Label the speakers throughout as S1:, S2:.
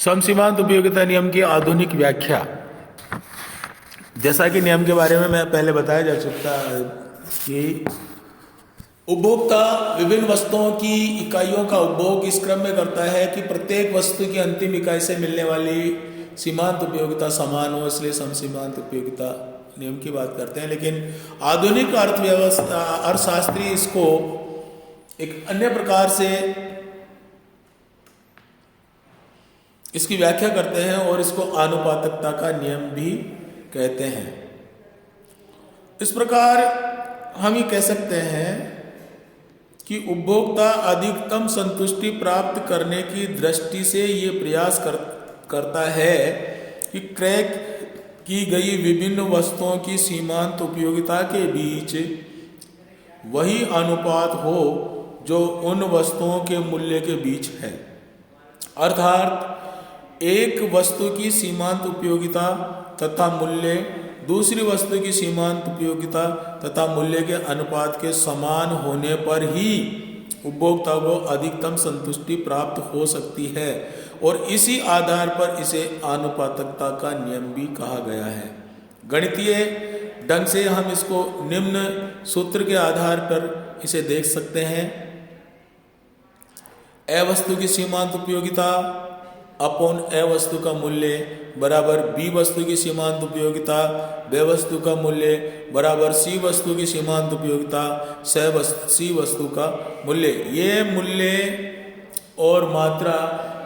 S1: समसीमांत उपयोगिता नियम की आधुनिक व्याख्या। जैसा कि नियम के बारे में मैं पहले बताया जा चुका है कि उपभोक्ता विभिन्न वस्तुओं की इकाइयों का उपभोग इस क्रम में करता है कि प्रत्येक वस्तु की अंतिम इकाई से मिलने वाली सीमांत उपयोगिता समान हो, इसलिए समसीमांत उपयोगिता नियम की बात करते हैं। लेकिन आधुनिक अर्थव्यवस्था अर्थशास्त्री इसको एक अन्य प्रकार से इसकी व्याख्या करते हैं और इसको आनुपातिकता का नियम भी कहते हैं। इस प्रकार हम ये कह सकते हैं कि उपभोक्ता अधिकतम संतुष्टि प्राप्त करने की दृष्टि से ये प्रयास करता है कि क्रय की गई विभिन्न वस्तुओं की सीमांत उपयोगिता के बीच वही अनुपात हो जो उन वस्तुओं के मूल्य के बीच है। अर्थात एक वस्तु की सीमांत उपयोगिता तथा मूल्य दूसरी वस्तु की सीमांत उपयोगिता तथा मूल्य के अनुपात के समान होने पर ही उपभोक्ता को अधिकतम संतुष्टि प्राप्त हो सकती है और इसी आधार पर इसे आनुपातिकता का नियम भी कहा गया है। गणितीय ढंग से हम इसको निम्न सूत्र के आधार पर इसे देख सकते हैं। ए वस्तु की सीमांत उपयोगिता अपॉन ए वस्तु का मूल्य बराबर बी वस्तु की सीमांत उपयोगिता बे वस्तु का मूल्य बराबर सी वस्तु की सीमांत उपयोगिता सी वस्तु का मूल्य। ये मूल्य और मात्रा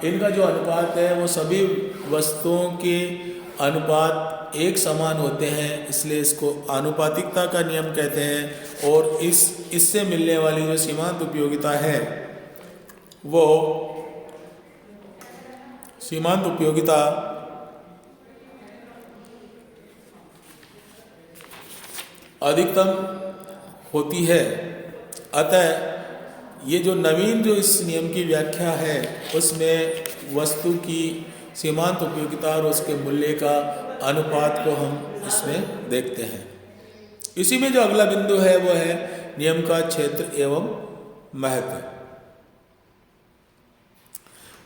S1: इनका जो अनुपात है वो सभी वस्तुओं के अनुपात एक समान होते हैं, इसलिए इसको आनुपातिकता का नियम कहते हैं। और इससे मिलने वाली जो सीमांत उपयोगिता है वो सीमांत उपयोगिता अधिकतम होती है। अतः ये जो नवीन जो इस नियम की व्याख्या है उसमें वस्तु की सीमांत उपयोगिता और उसके मूल्य का अनुपात को हम इसमें देखते हैं। इसी में जो अगला बिंदु है वो है नियम का क्षेत्र एवं महत्व।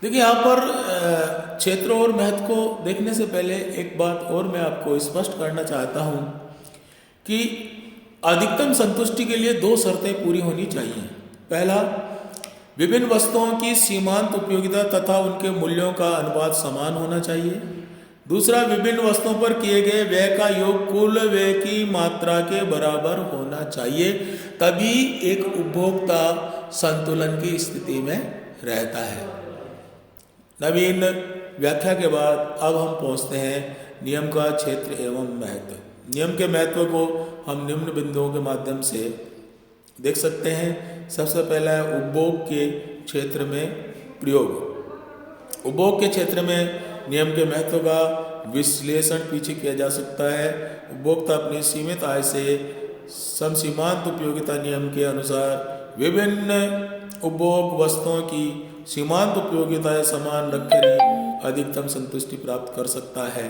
S1: देखिए यहाँ पर क्षेत्र और महत्व को देखने से पहले एक बात और मैं आपको स्पष्ट करना चाहता हूँ कि अधिकतम संतुष्टि के लिए दो शर्तें पूरी होनी चाहिए। पहला, विभिन्न वस्तुओं की सीमांत उपयोगिता तथा उनके मूल्यों का अनुपात समान होना चाहिए। दूसरा, विभिन्न वस्तुओं पर किए गए व्यय का योग कुल व्यय की मात्रा के बराबर होना चाहिए, तभी एक उपभोक्ता संतुलन की स्थिति में रहता है। नवीन व्याख्या के बाद अब हम पहुंचते हैं नियम का क्षेत्र एवं महत्व। नियम के महत्व को हम निम्न बिंदुओं के माध्यम से देख सकते हैं। सबसे पहला है उपभोग के क्षेत्र में प्रयोग। उपभोग के क्षेत्र में नियम के महत्व का विश्लेषण पीछे किया जा सकता है। उपभोक्ता अपनी सीमित आय से समसीमांत उपयोगिता नियम के अनुसार विभिन्न उपभोग वस्तुओं की सीमांत उपयोगिताएं समान रखकर ही अधिकतम संतुष्टि प्राप्त कर सकता है।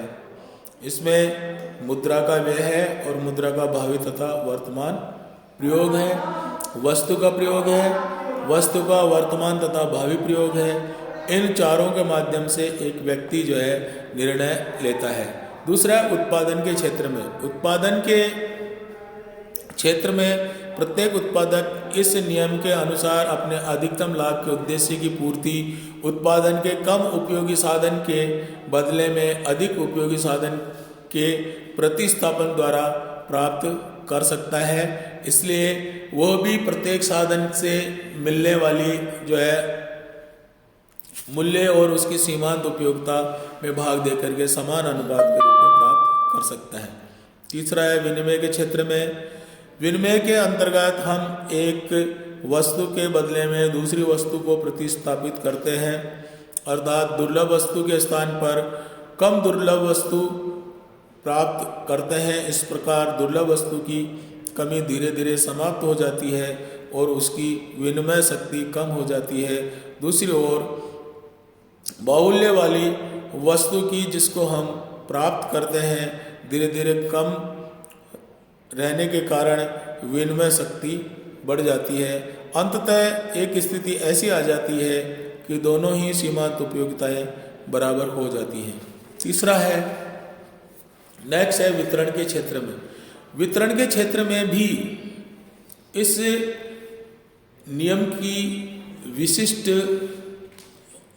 S1: इसमें मुद्रा का व्यय है और मुद्रा का भावी तथा वर्तमान प्रयोग है, वस्तु का प्रयोग है, वस्तु का वर्तमान तथा भावी प्रयोग है। इन चारों के माध्यम से एक व्यक्ति जो है निर्णय लेता है। दूसरा, उत्पादन के क्षेत्र में। उत्पादन के क्षेत्र में प्रत्येक उत्पादक इस नियम के अनुसार अपने अधिकतम लाभ के उद्देश्य की पूर्ति उत्पादन के कम उपयोगी साधन के बदले में अधिक उपयोगी साधन के प्रतिस्थापन द्वारा प्राप्त कर सकता है। इसलिए वह भी प्रत्येक साधन से मिलने वाली जो है मूल्य और उसकी सीमांत उपयोगिता में भाग देकर के समान अनुपात के रूप में प्राप्त कर सकता है। तीसरा है विनिमय के क्षेत्र में। विनिमय के अंतर्गत हम एक वस्तु के बदले में दूसरी वस्तु को प्रतिस्थापित करते हैं, अर्थात दुर्लभ वस्तु के स्थान पर कम दुर्लभ वस्तु प्राप्त करते हैं। इस प्रकार दुर्लभ वस्तु की कमी धीरे धीरे समाप्त हो जाती है और उसकी विनिमय शक्ति कम हो जाती है। दूसरी ओर बाहुल्य वाली वस्तु की जिसको हम प्राप्त करते हैं धीरे धीरे कम रहने के कारण विनिमय शक्ति बढ़ जाती है। अंततः एक स्थिति ऐसी आ जाती है कि दोनों ही सीमांत उपयोगिताएं बराबर हो जाती है। तीसरा है, नेक्स्ट है वितरण के क्षेत्र में। वितरण के क्षेत्र में भी इस नियम की विशिष्ट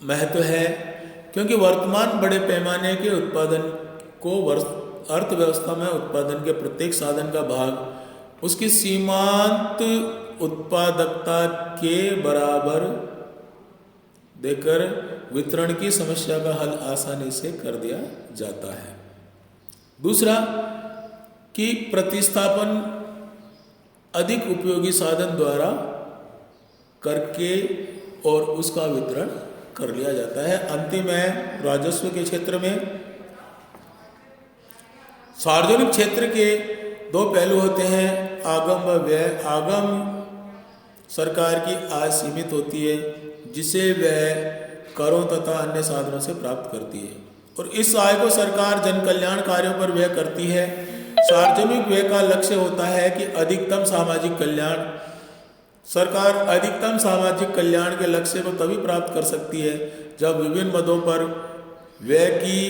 S1: महत्व है, क्योंकि वर्तमान बड़े पैमाने के उत्पादन को अर्थव्यवस्था में उत्पादन के प्रत्येक साधन का भाग उसकी सीमांत उत्पादकता के बराबर देकर वितरण की समस्या का हल आसानी से कर दिया जाता है। दूसरा कि प्रतिस्थापन अधिक उपयोगी साधन द्वारा करके और उसका वितरण कर लिया जाता है। अंतिम है राजस्व के क्षेत्र में। सार्वजनिक क्षेत्र के दो पहलू होते हैं, आगम व व्यय। आगम सरकार की आय सीमित होती है, जिसे वह करों तथा अन्य साधनों से प्राप्त करती है, और इस आय को सरकार जन कल्याण कार्यों पर व्यय करती है। सार्वजनिक व्यय का लक्ष्य होता है कि अधिकतम सामाजिक कल्याण। सरकार अधिकतम सामाजिक कल्याण के लक्ष्य को तभी प्राप्त कर सकती है जब विभिन्न मदों पर व्यय की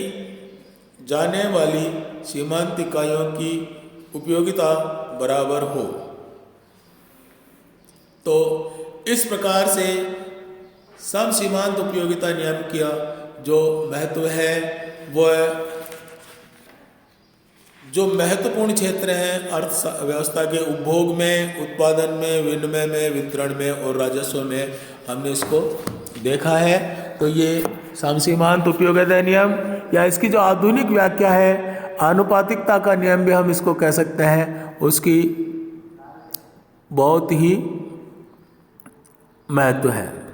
S1: जाने वाली सीमांत इकाइयों की उपयोगिता बराबर हो। तो इस प्रकार से सम सीमांत उपयोगिता नियम का जो महत्व है वह जो महत्वपूर्ण क्षेत्र हैं अर्थव्यवस्था के उपभोग में, उत्पादन में, विनिमय में, वितरण में और राजस्व में, हमने इसको देखा है। तो ये समसीमांत उपयोगिता नियम, या इसकी जो आधुनिक व्याख्या है आनुपातिकता का नियम भी हम इसको कह सकते हैं, उसकी बहुत ही महत्व है।